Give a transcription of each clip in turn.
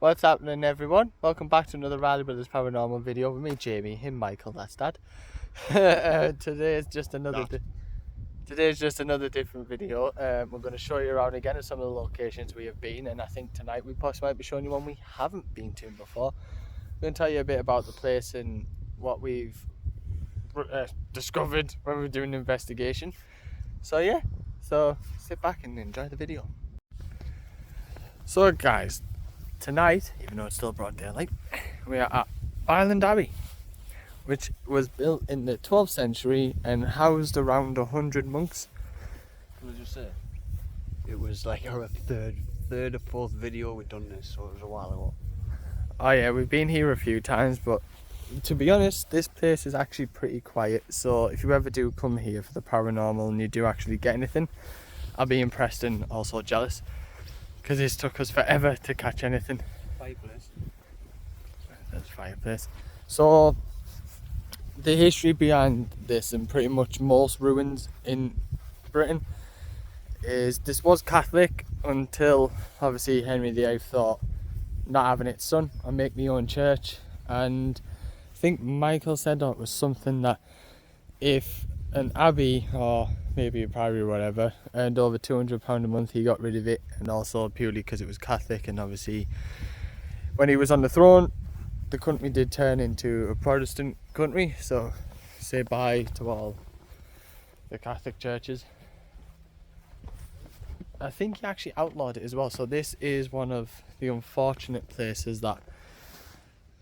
What's happening, everyone? Welcome back to another Riley Brothers Paranormal video with me, Jamie, him, Michael, that's Dad. Today's just another different video. We're going to show you around again at some of the locations we have been, and I think tonight we possibly might be showing you one we haven't been to before. We're going to tell you a bit about the place and what we've discovered when we were doing the investigation. So yeah, sit back and enjoy the video. So guys, tonight, even though it's still broad daylight, we are at Byland Abbey, which was built in the 12th century and housed around 100 monks. What did you say? It was like our third or fourth video we'd done this, so it was a while ago. Oh yeah, we've been here a few times, but to be honest, this place is actually pretty quiet. So if you ever do come here for the paranormal and you do actually get anything, I'll be impressed and also jealous, because it took us forever to catch anything. Fireplace. That's fireplace. So the history behind this, and pretty much most ruins in Britain, is this was Catholic until obviously Henry VIII thought, not having its son, I'll make my own church. And I think Michael said it was something that if an abbey or maybe a priory or whatever earned over £200 a month, he got rid of it, and also purely because it was Catholic. And obviously when he was on the throne, the country did turn into a Protestant country, so say bye to all the Catholic churches. I think he actually outlawed it as well, so this is one of the unfortunate places that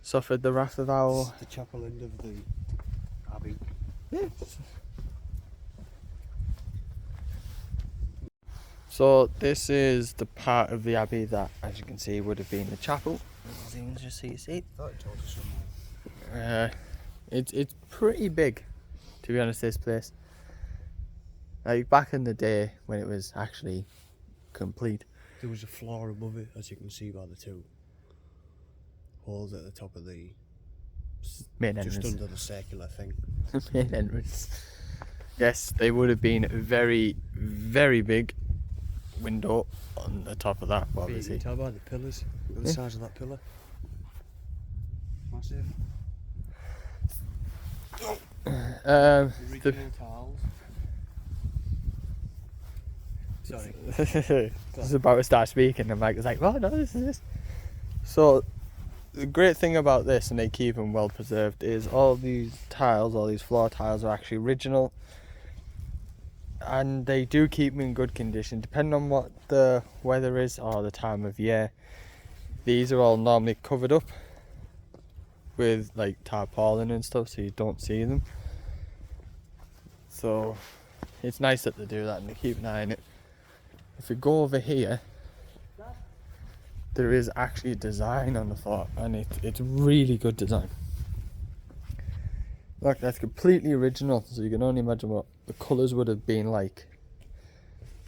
suffered the wrath of our... This is the chapel end of the abbey. Yeah. So this is the part of the abbey that, as you can see, would have been the chapel. Just so you see. It's pretty big, to be honest, this place. Like back in the day when it was actually complete. There was a floor above it, as you can see by the two holes at the top of the main entrance. Just under the circular thing. Main entrance. Yes, they would have been very, very big window on the top of that, obviously. You can tell by the pillars, the size of that pillar. Massive. The original tiles. Sorry. I was about to start speaking and Mike was like, well, no, this is this. So the great thing about this, and they keep them well preserved, is all these tiles, all these floor tiles are actually original, and they do keep them in good condition depending on what the weather is or the time of year. These are all normally covered up with like tarpaulin and stuff, so you don't see them. So it's nice that they do that and they keep an eye on it. If we go over here, there is actually a design on the floor, and it's really good design. Look, that's completely original, so you can only imagine what the colours would have been like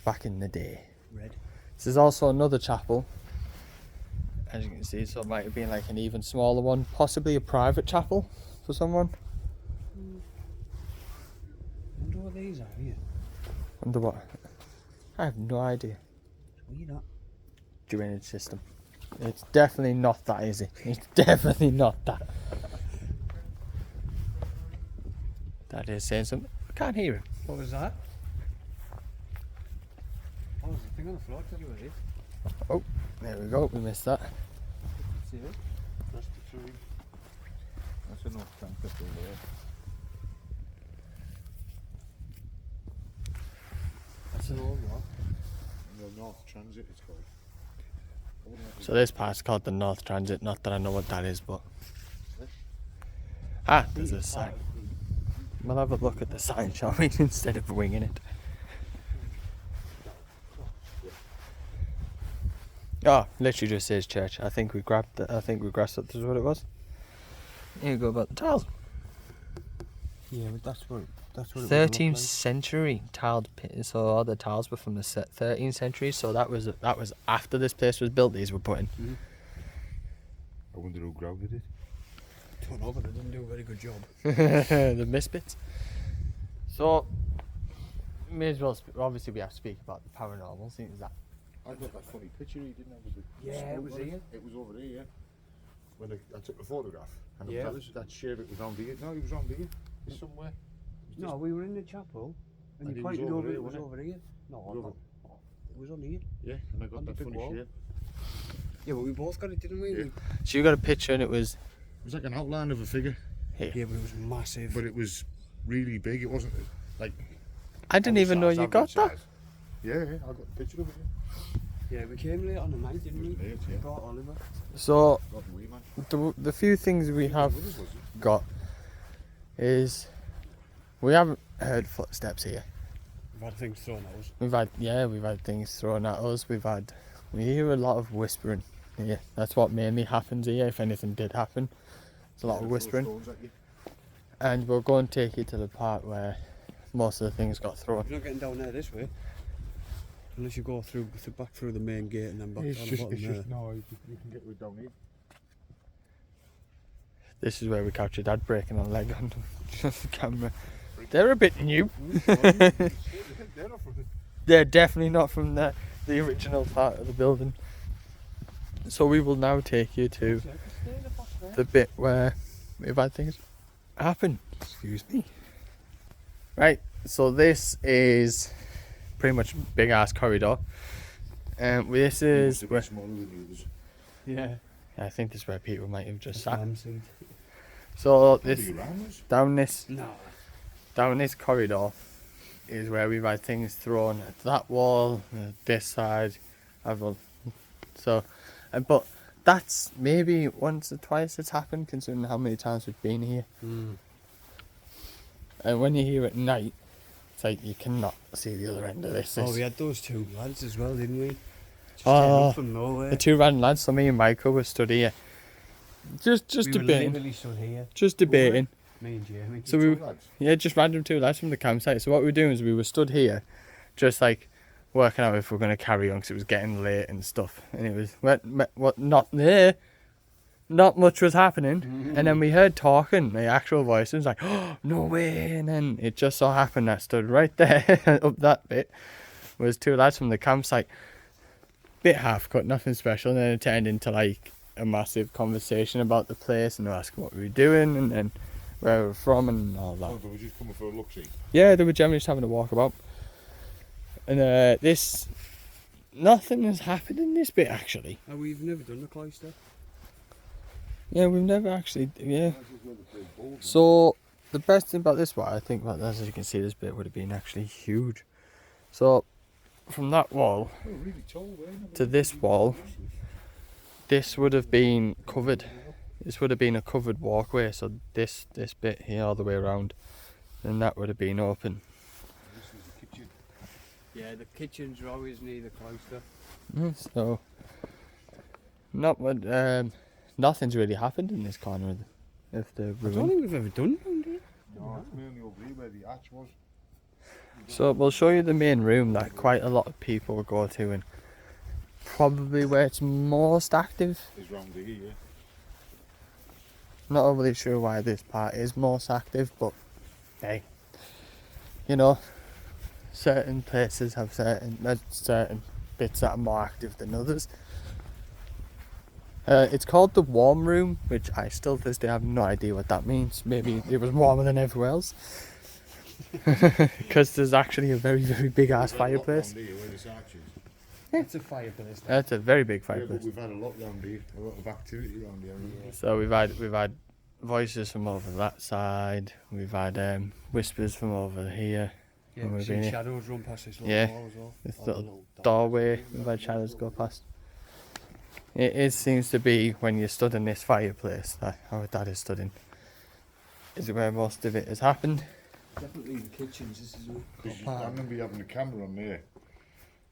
back in the day. Red. This is also another chapel, as you can see, so it might have been like an even smaller one, possibly a private chapel for someone. I wonder what these are here. Wonder what? I have no idea. What are that? Drainage system. It's definitely not that, is it? It's definitely not that. That is saying something. I can't hear him. What was that? Oh, there's a thing on the floor, tell you what it is. Oh, there we go, we missed that. See it? That's the tree. That's enough tank up over there. That's an old one. The North Transit it's called. So this part's called the North Transit, not that I know what that is, but... Ah, there's a sign. We'll have a look at the sign, shall we, instead of winging it. Oh, literally just says church. I think we grasped that this is what it was. Here you go about the tiles. Yeah, but that's what it 13th century tiled pit, so all the tiles were from the 13th century, so that was after this place was built, these were put in. Mm-hmm. I wonder who grounded it. I don't know, but they didn't do a very good job. The misfits. So, may as well, obviously we have to speak about the paranormal, seeing as that I got that funny picture he didn't have. Yeah, it was here. It was over here, yeah. When I took the photograph. And Yeah, that, it was- that sheriff was round here. No, he was round here. He's somewhere. No, we were in the chapel, and And you it was pointed over over, here, it was wasn't it? over here. No, Over- it was on here. Yeah, and I got On the that big funny wall. shape. Yeah, but we both got it, didn't we? Yeah. So you got a picture and it was It was like an outline of a figure, here. Yeah, but it was massive. but it was really big. It wasn't like. I didn't even know you got that. Yeah, yeah, I got the picture of it. Yeah, we came late on the night, didn't we? It was late, yeah. Brought Oliver. So Got the wee man. the few things we have What was it? got is we haven't heard footsteps here. We've had things thrown at us. We've had things thrown at us. We hear a lot of whispering here. That's what mainly happens here. If anything did happen, there's a lot of Throw whispering. stones at you. And we'll go and take you to the part where most of the things got thrown. You're not getting down there this way. Unless you go back through the main gate and then back It's down just, the bottom there. no, you can get it down here. This is where we captured Dad breaking a leg on the camera. They're a bit new. They're not from They're definitely not from the original part of the building. So we will now take you to the bit where we've had things happen. Excuse me. Right, so this is pretty much big ass corridor. This is where, smaller than the others. yeah, I think this is where people might have just sat. Mum seat. So Maybe this around us. down this corridor is where we've had things thrown at that wall, this side, so, but that's maybe once or twice it's happened, considering how many times we've been here. And when you're here at night, it's like you cannot see the other end of this. Oh, we had those two lads as well, didn't we? Just Oh, came up from nowhere. the two random lads, so me and Michael were stood here, just we were debating, literally stood here. just debating. Me and Jamie. So we, Two lads. yeah, just random two lads from the campsite. So what we were doing is we were stood here, just like working out if we are going to carry on because it was getting late and stuff. And it was what not there, not much was happening. And then we heard talking, the actual voice. It was like, oh, no way! And then it just so happened that stood right there up that bit was two lads from the campsite. Bit half cut, nothing special. And then it turned into like a massive conversation about the place and they were asking what we were doing and then where we were from and all that. Oh, they were just coming for a look see. Yeah, they were generally just having a walk about. And nothing has happened in this bit actually. Oh, we've never done the cloister. Yeah, we've never actually, yeah. So, the best thing about this one, I think, as you can see, this bit would have been actually huge. So, from that wall They were really tall, weren't they? to this wall, this would have been covered. This would have been a covered walkway, so this bit here all the way around, and that would have been open. This was the kitchen. Yeah, the kitchens are always near the cloister. So, nothing's really happened in this corner of the I don't ruin. think we've ever done one, do you? No, it's mainly over here where the arch was. So we'll show you the main room that quite a lot of people go to and probably where it's most active. It's round here, yeah. Not overly sure why this part is most active, but hey, you know, certain places have certain bits that are more active than others. It's called the warm room, which I still to this day have no idea what that means. Maybe it was warmer than everywhere else. Because there's actually a very, very big ass We've had a lot fireplace. round here where this arch is. It's a fireplace. That's a very big Yeah, but fireplace. we've had a lot round here. A lot of activity round here. So we've had voices from over that side. We've had whispers from over here. Yeah, We've we've been seen here. shadows run past this little Yeah, wall as well. this Oh, the little dark doorway. passage. We've had shadows go past. It seems to be when you stood in this fireplace that our dad is stood in. Is where most of it has happened. Definitely the kitchens, this is all. Because I remember you having a camera on there,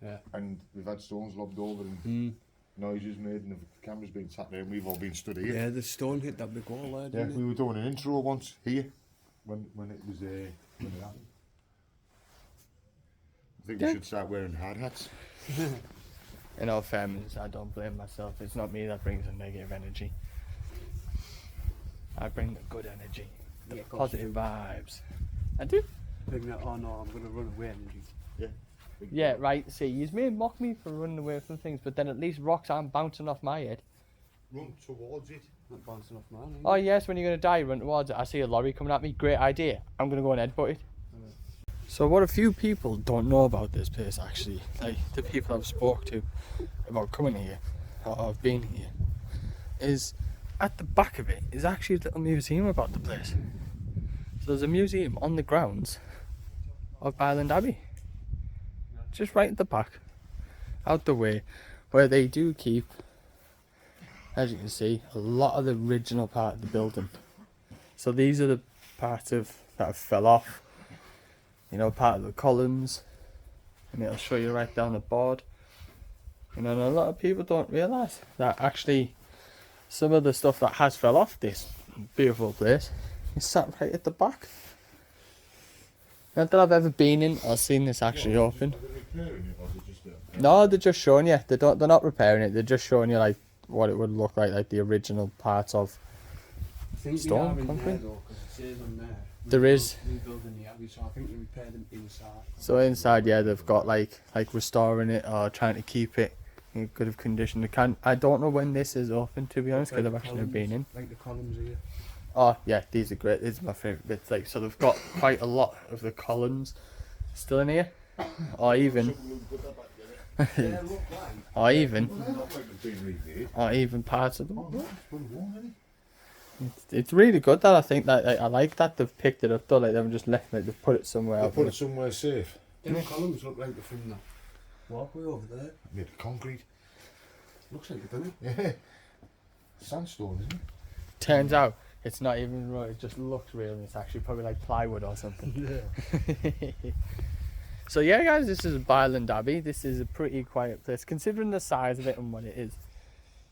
Yeah. and we've had stones lobbed over and noises made, and the camera's been sat there, and we've all been stood here. Yeah, the stone hit that big wall there, Yeah, didn't we were doing an intro once here when it was when it happened. I think we should start wearing hard hats. In all fairness, I don't blame myself. It's not me that brings the negative energy. I bring the good energy, the Yeah, of course positive vibes. I do. Big that, oh no, I'm going to run away energy. Yeah. Yeah, right. See, you may mock me for running away from things, but then at least rocks aren't bouncing off my head. Run towards it. Not bouncing off mine. Oh yes, when you're gonna die, run towards it. I see a lorry coming at me. Great idea. I'm gonna go and headbutt it. So what a few people don't know about this place, actually, like the people I've spoke to about coming here or have been here, is at the back of it is actually a little museum about the place. So there's a museum on the grounds of Byland Abbey, just right at the back, out the way, where they do keep, as you can see, a lot of the original part of the building. So these are the parts of that fell off, you know, part of the columns, and it'll show you right down the board. You know, and a lot of people don't realise that actually some of the stuff that has fell off this beautiful place is sat right at the back. Not that I've ever been in or seen this actually open. Are they repairing it, or is it just a... No, they're just showing you. They're not repairing it. They're just showing you like what it would look like the original parts of. I think Stone, they are in concrete? there though, because it says on there. There is. Rebuilding the abbey, so I think they repair them inside. So inside, yeah, they've got like restoring it or trying to keep it in good of condition. I don't know when this is open, to be honest, because I've actually never been in. Like the columns here. Oh yeah, these are great. These are my favourite bits. Like, so they've got quite a lot of the columns still in here, or even, Yeah, look like. or even, Well, they're not like they've been remade. or even parts of them. Oh, no, it's been worn, hasn't it? It's really good that I think that I like that they've picked it up though. Like, they haven't just left it. They've put it somewhere They else. put it somewhere safe. Them columns look like they're from the walkway over there. Made of concrete. Looks like it, doesn't it? Yeah. Sandstone, isn't it? Turns out it's not even real. It just looks real, and it's actually probably like plywood or something. Yeah. So yeah, guys, this is Byland Abbey. This is a pretty quiet place, considering the size of it and what it is.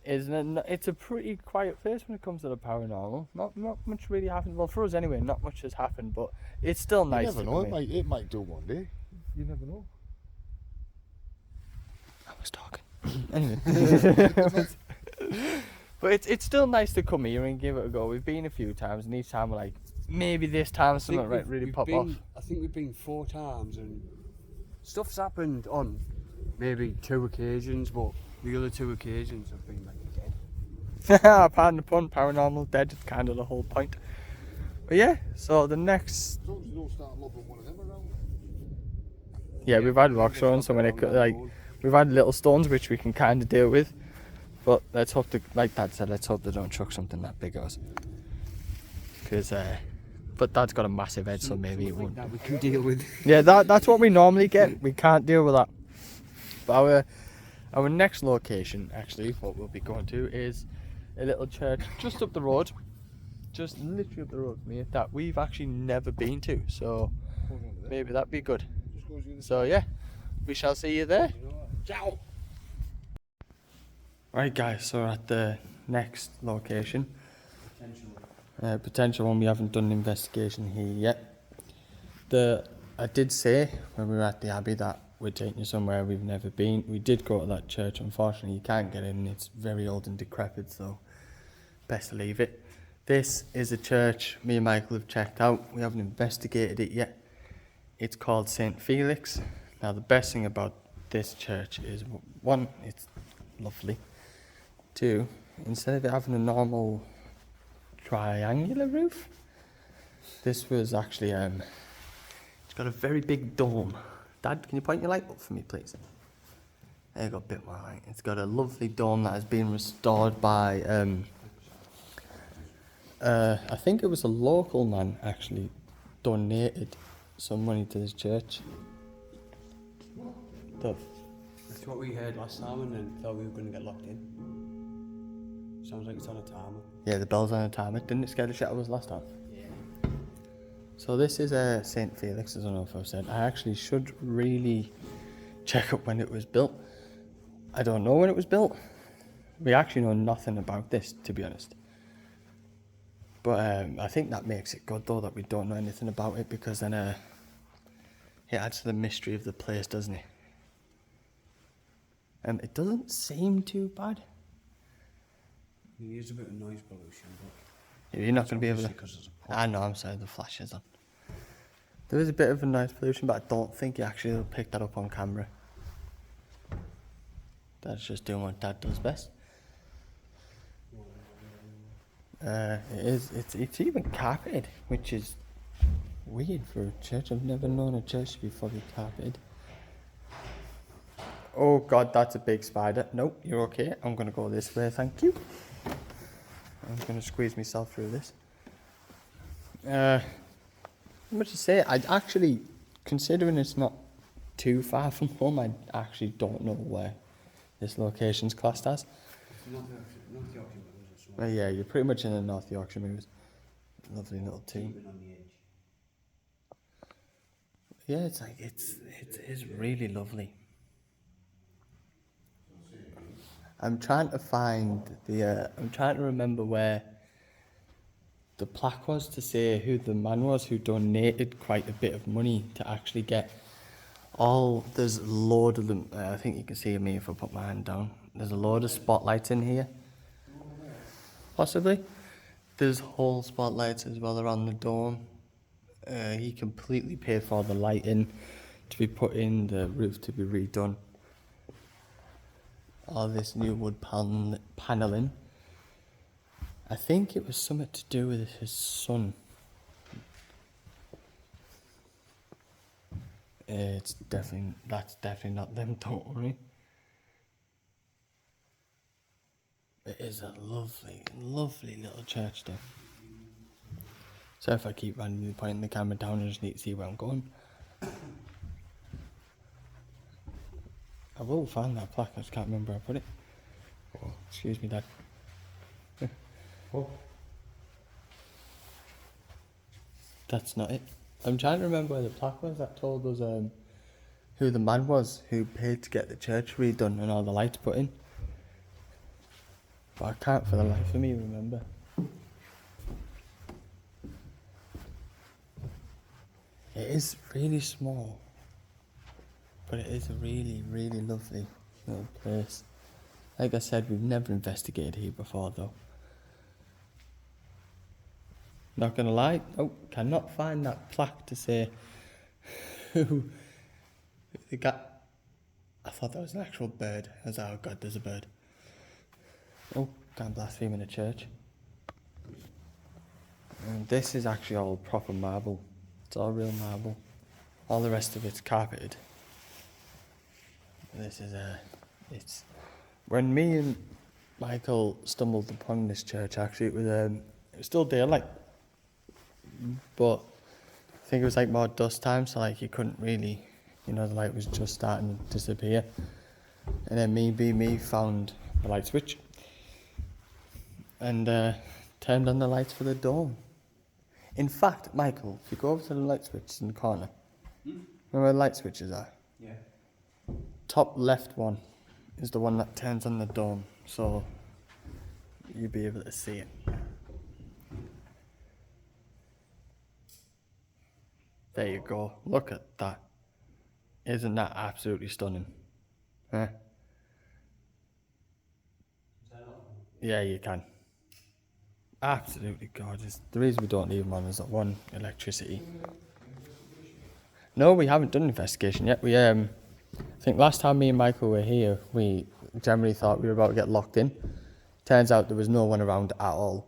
It's a pretty quiet place when it comes to the paranormal. Not much really happened. Well, for us anyway, not much has happened, but it's still nice. You never to know. come in. It might do one day. You never know. I was talking. Anyway. But it's still nice to come here and give it a go. We've been a few times, and each time we're like, maybe this time something might really pop off. I think we've been 4 times, and stuff's happened on maybe 2 occasions, but the other 2 occasions have been like dead. Pardon the pun, paranormal dead, kind of the whole point. But yeah, so the next... As long as you don't start lobbing one of them around. Yeah, we've had rocks thrown, so when it, like, we've had little stones which we can kind of deal with. But let's hope, like Dad said, let's hope they don't chuck something that big at us. Because, but Dad's got a massive head, so maybe it won't. That we can deal with. Yeah, that's what we normally get. We can't deal with that. But our next location, actually, what we'll be going to is a little church just up the road. Just literally up the road from here, that we've actually never been to. So maybe that'd be good. So yeah, we shall see you there. Ciao! Right guys, so we're at the next location. Potential one. We haven't done an investigation here yet. I did say when we were at the Abbey that we're taking you somewhere we've never been. We did go to that church. Unfortunately, you can't get in. It's very old and decrepit, so best to leave it. This is a church me and Michael have checked out. We haven't investigated it yet. It's called St. Felix. Now, the best thing about this church is, 1, it's lovely. 2, instead of it having a normal triangular roof, this was actually, it's got a very big dome. Dad, can you point your light up for me, please? There you go, a bit more light. It's got a lovely dome that has been restored by, I think it was a local man actually donated some money to this church. That's what we heard last time, and then thought we were going to get locked in. Sounds like it's on a timer. Yeah, the bell's on a timer. Didn't it scare the shit out of us last time? Yeah. So this is St. Felix, I don't know if I've said. I actually should really check up when it was built. I don't know when it was built. We actually know nothing about this, to be honest. But I think that makes it good though that we don't know anything about it, because then it adds to the mystery of the place, doesn't it? It doesn't seem too bad. There is a bit of noise pollution, but You're not going to be able to... because there's a pub. I know, I'm sorry, the flash is on. There is a bit of a noise pollution, but I don't think you actually will pick that up on camera. That's just doing what Dad does best. It's even carpeted, which is weird for a church. I've never known a church to be fully carpeted. Oh God, that's a big spider. Nope, you're okay. I'm gonna go this way, thank you. I'm gonna squeeze myself through this. What to say? I'd actually, considering it's not too far from home, I actually don't know where this location's classed as. North Yorkshire Moors as well. Yeah, you're pretty much in the North Yorkshire Moors. Lovely little tomb. Even on the edge. Yeah, it's like it is really lovely. I'm trying to find the. I'm trying to remember where the plaque was to say who the man was who donated quite a bit of money to actually get all. There's a load of them. I think you can see me if I put my hand down. There's a load of spotlights in here. Possibly. There's whole spotlights as well around the dome. He completely paid for the lighting to be put in, the roof to be redone. All this new wood panelling. I think it was something to do with his son. That's definitely not them, don't worry. It is a lovely, lovely little church though. So if I keep randomly pointing the camera down, I just need to see where I'm going. I will find that plaque, I just can't remember where I put it. Oh, excuse me, Dad. Oh. That's not it. I'm trying to remember where the plaque was that told us who the man was who paid to get the church redone and all the lights put in. But I can't for the life of me remember. It is really small, but it is a really, really lovely little place. Like I said, we've never investigated here before though. Not gonna lie, cannot find that plaque to say who the guy. I thought that was an actual bird. I was like, oh God, there's a bird. Oh, can't blaspheme in a church. And this is actually all proper marble. It's all real marble. All the rest of it's carpeted. This is it's when me and Michael stumbled upon this church. Actually, it was still daylight, but I think it was like more dusk time, so like you couldn't really, the light was just starting to disappear. And then me found the light switch and turned on the lights for the dome. In fact, Michael, if you go over to the light switch in the corner, remember where the light switches are? Yeah. Top left one is the one that turns on the dome, so you'll be able to see it. There you go. Look at that. Isn't that absolutely stunning? Huh? Yeah, you can. Absolutely gorgeous. The reason we don't leave them on is that one, electricity. No, we haven't done an investigation yet. We I think last time me and Michael were here, we generally thought we were about to get locked in. Turns out there was no one around at all.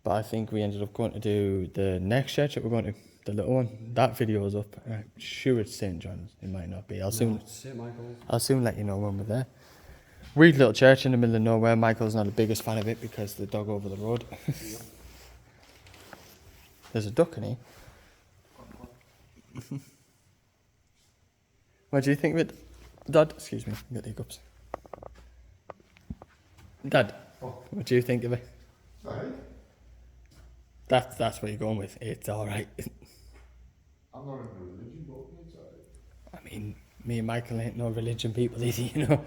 But I think we ended up going to do the next church that we're going to, the little one. That video is up. I'm sure it's St. John's. It might not be. I'll soon let you know when we're there. Weird little church in the middle of nowhere. Michael's not the biggest fan of it because the dog over the road. There's a duck in here. What do you think of it? Dad, excuse me, I got the hiccups. Dad, what do you think of it? Right. That's what you're going with. It's alright. I'm not in a religion, but it's alright. I mean, me and Michael ain't no religion people either,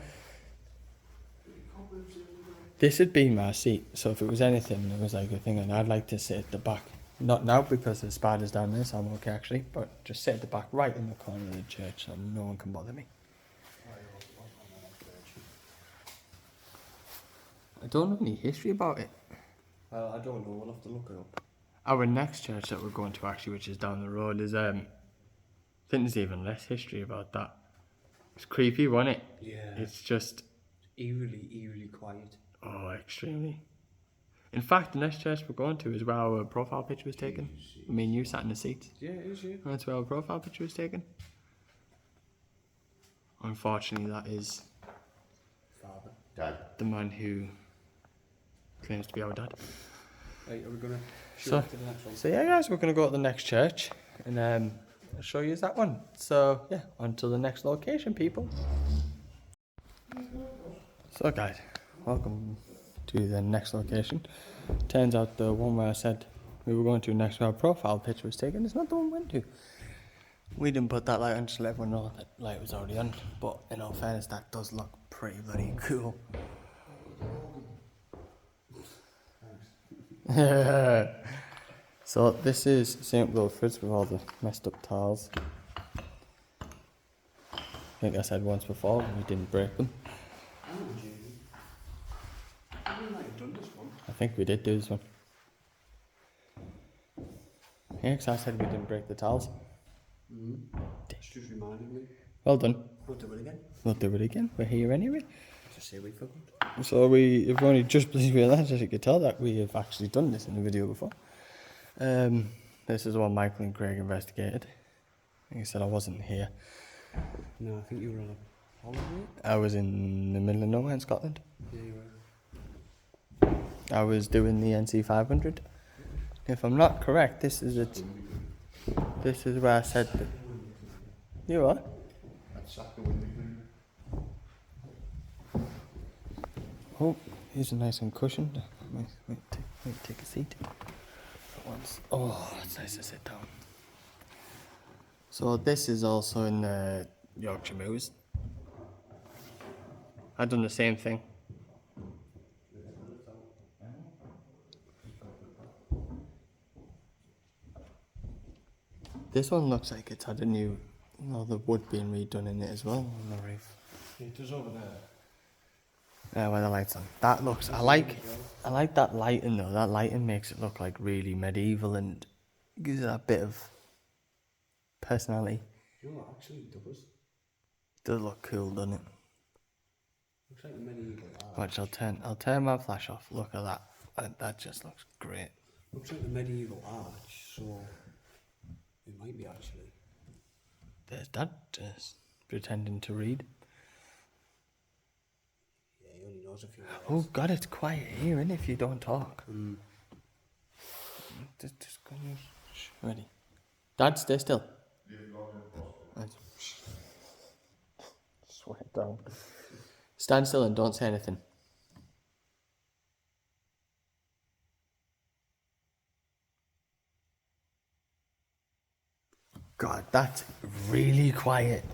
This would be my seat, so if it was anything, it was like a thing, and I'd like to sit at the back. Not now because the spider's down there, so I'm okay actually, but just sit at the back, right in the corner of the church, so no one can bother me. I don't know any history about it. I don't know, we'll have to look it up. Our next church that we're going to actually, which is down the road, is I think there's even less history about that. It's creepy, wasn't it? Yeah. It's just Eerily quiet. oh, extremely. In fact, the next church we're going to is where our profile picture was taken. I mean, you sat in the seats. Yeah, it is, yeah. That's where our profile picture was taken. Unfortunately, that is Father. Dad. the man who claims to be our dad. Right, are we gonna shoot So, to the next one? so yeah, guys, we're gonna go to the next church, and I'll show you that one. So yeah, on to the next location, people. So guys, welcome to the next location. Turns out the one where I said we were going to next, where our profile picture was taken, is not the one we went to. We didn't put that light on just to let everyone know that light was already on. But in all fairness, that does look pretty bloody cool. So this is St. Wilfreds with all the messed up tiles. I think I said once before, we didn't break them. I think we did do this one. Yeah, because I said we didn't break the tiles. Just reminded me. Well done. We'll do it again. We'll do it again. We're here anyway. Just say we forgot. So we've only just realised, as you could tell, that we have actually done this in the video before. This is what Michael and Craig investigated. Like I said, I wasn't here. No, I think you were on a holiday. I was in the middle of nowhere in Scotland. Yeah, you were. I was doing the NC 500. If I'm not correct, this is it. This is where I said that. You are? That's sacked the window. Oh, here's a nice and cushioned. Wait, take a seat. For once. Oh, it's nice to sit down. So this is also in the Yorkshire Moors. I've done the same thing. This one looks like it's had a new, the wood being redone in it as well on the roof. It does over there. Yeah, where the light's on. That looks. I like that lighting though. That lighting makes it look like really medieval and gives it that bit of personality. You know what, actually it does. Does look cool, doesn't it? Looks like medieval art. Watch, I'll turn my flash off. Look at that. That just looks great. Looks like the medieval arch, so it might be actually. There's Dad just pretending to read. Yeah, he only knows a few words. Oh God, it's quiet here, innit, if you don't talk. Just go on. Ready. Dad, stay still. Swear down. Stand still and don't say anything. God, that's really quiet.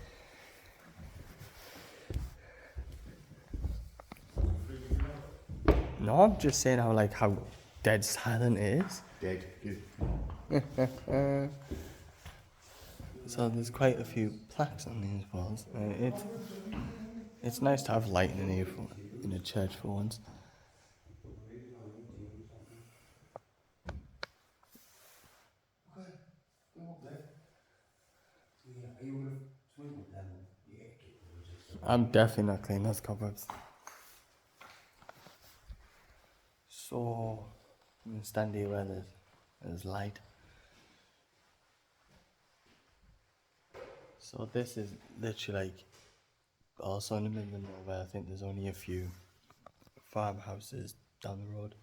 No, I'm just saying how dead silent it is. Dead. So there's quite a few plaques on these walls. It's nice to have lighting in here in a church for once. I'm definitely not cleaning those cupboards. So I'm gonna stand here where there's light. So this is literally like also in the middle of nowhere. I think there's only a few farmhouses down the road.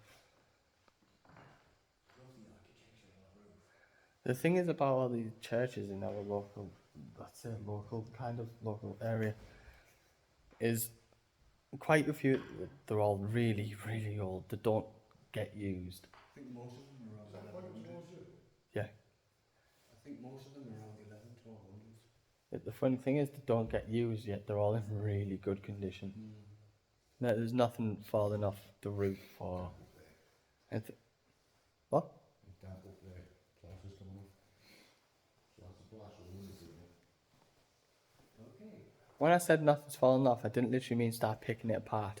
The thing is about all these churches in our local, local area, is quite a few, they're all really, really old. They don't get used. I think most of them are around 1100s. Yeah. I think most of them are around 11 to 1200s. The funny thing is they don't get used yet. They're all in really good condition. No, there's nothing falling off the roof or anything. What? When I said nothing's falling off, I didn't literally mean start picking it apart.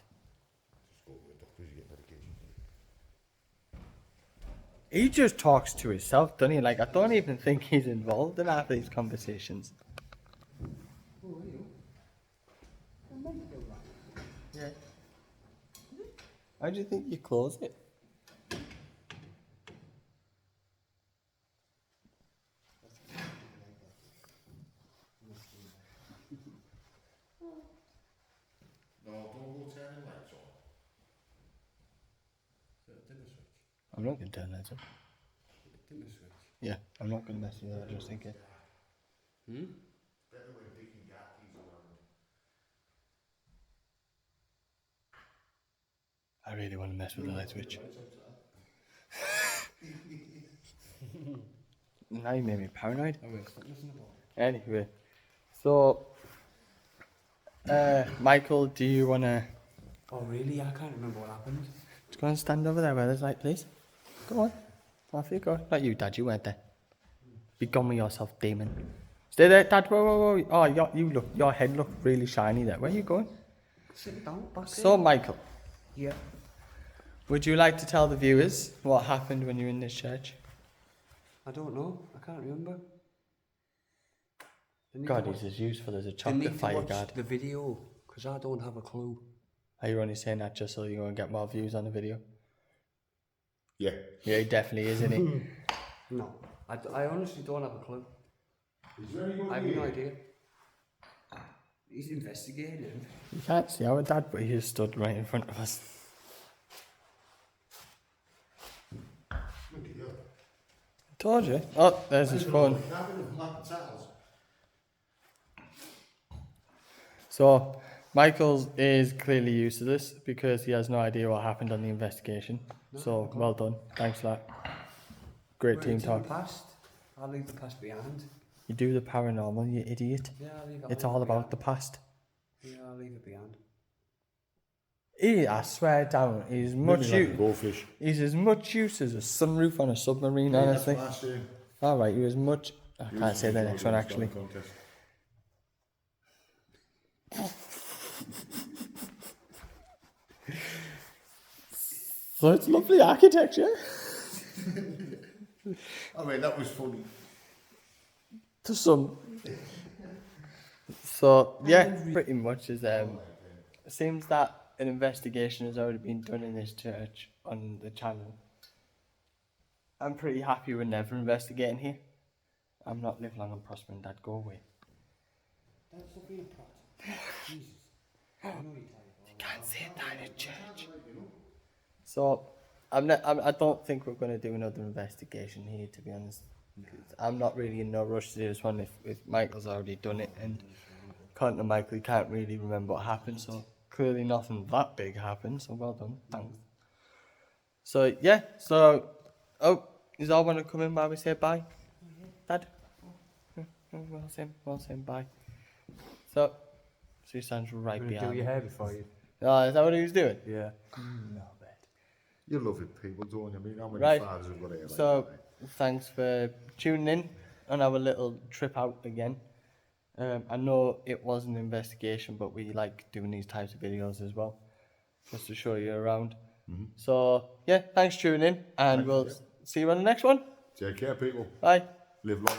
Just go to the doctors, you get medication. He just talks to himself, doesn't he? Like, I don't even think he's involved in half these conversations. Who are you? I'm meant to do that. Yeah. How do you think you close it? No, don't go turning lights on. I'm not going to turn that on. Yeah, I'm not going to mess with that, I was just thinking. Better when Dick and Gatty's around. I really want to mess with the light switch. Now you made me paranoid. Anyway, so, Michael, do you want to... Oh, really? I can't remember what happened. Just go and stand over there where there's light, please. Go on. Off you go. Not you, Dad. You weren't there. Be gone with yourself, demon. Stay there, Dad. Whoa, whoa, whoa. Oh, your head looked really shiny there. Where are you going? Sit down, back So, Michael, Yeah. would you like to tell the viewers what happened when you were in this church? I don't know. I can't remember. They need God, to he's as useful as a They chocolate need to fire watch guard. the video, because I don't have a clue. Are you only saying that just so you go and get more views on the video? Yeah. Yeah, he definitely is, isn't he? No. I honestly don't have a clue. He's very good. I have no idea. He's investigating. You can't see our dad, but he just stood right in front of us. Look at you. Told you. Oh, there's his phone. So, Michael is clearly used to this because he has no idea what happened on the investigation. So, well done. Thanks for that. Great team The talk. past. I'll leave the past behind. You do the paranormal, you idiot. Yeah, I'll leave it It's all about the past. Yeah, I'll leave it behind. I swear down, he's Goldfish. he's as much use as a sunroof on a submarine, honestly. Alright, you're as much... I can't say the next one, actually. So it's lovely architecture. I mean, that was funny. To some. So, yeah, pretty much is... it seems that an investigation has already been done in this church on the channel. I'm pretty happy we're never investigating here. I'm not live long and prosper and Dad, go away. That's not being a prat. Jesus. I know you're tired. You can't say that in church. So, I don't think we're going to do another investigation here, to be honest. I'm not really in no rush to do this one if Michael's already done it, and according to Michael, he can't really remember what happened, so clearly nothing that big happened, so well done, thanks. So, yeah, so, is all want to come in while we say bye? Dad? We'll say bye. So he stands right I'm behind do me. your hair before you. Oh, is that what he was doing? Yeah. No, bad. You love it, people, don't you? I mean, how many Right. fathers have got hair like So, that? thanks for tuning in on our little trip out again. I know it was an investigation, but we like doing these types of videos as well, just to show you around. So, yeah, thanks for tuning in, and we'll see you on the next one. Take care, people. Bye. Live long.